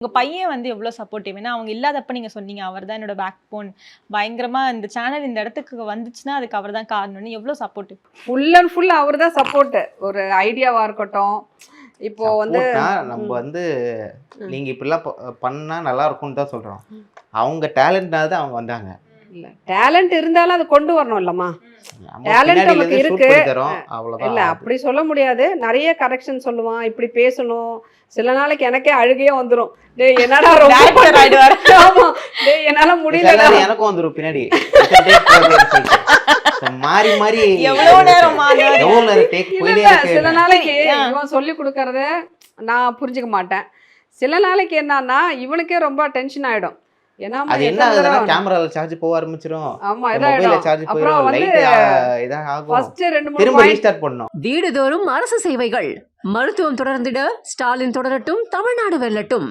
உங்க பையன் வந்து எவ்வளவு சப்போர்ட்டிவ்? ஏன்னா அவங்க இல்லாதப்ப நீங்க சொன்னீங்க அவர் தான் என்னோட பேக் போன், பயங்கரமா இந்த சேனல் இந்த இடத்துக்கு வந்துச்சுன்னா அதுக்கு அவர் தான் காரணம்னு. எவ்வளவு சப்போர்ட்டிவ்? ஃபுல் அண்ட் ஃபுல் அவர் தான் சப்போர்ட். ஒரு ஐடியாவா இருக்கட்டும், இப்போ வந்து நம்ம வந்து நீங்க இப்படிலாம் பண்ணா நல்லா இருக்கும்னு தான் சொல்றோம். அவங்க டேலண்ட்னால தான் அவங்க வந்தாங்க. இல்ல டேலண்ட் இருந்தாலும் அது கொண்டு வரணும் இல்லம்மா. டேலண்ட் நமக்கு இருக்கு இல்ல, அப்படி சொல்ல முடியாது. நிறைய கரெக்ஷன் சொல்லுவான், இப்படி பேசணும். சில நாளைக்கு எனக்கே அழுகையே வந்துரும். டேய் என்னடா ரொம்ப ஆயிடுவாரு. ஆமா டேய் என்னால முடியல. எனக்கும் வந்துரும் பின்னாடி. மாறி மாறி எவ்வளவு நேரம் டேக் போயிட்டே இருக்கு. சில நாளைக்கு இவன் சொல்லி கொடுக்கறத நான் புரிஞ்சுக்க மாட்டேன். சில நாளைக்கு என்னன்னா இவனுக்கே ரொம்ப டென்ஷன் ஆயிடும். அது என்ன ஆகுதுன்னா கேமரால சார்ஜ் போக ஆரம்பிச்சிரும். ஆமா இதாயிடும். சார்ஜ் அப்புறம் போயிடும். வந்து லைட் இதா ஆகும். ஃபர்ஸ்ட் 2-3 திரும்ப ரீஸ்டார்ட் பண்ணனும். வீடுதோறும் அரசு சேவைகள். மருத்துவம் தொடர்ந்திட ஸ்டாலின் தொடரட்டும், தமிழ்நாடு வெல்லட்டும்.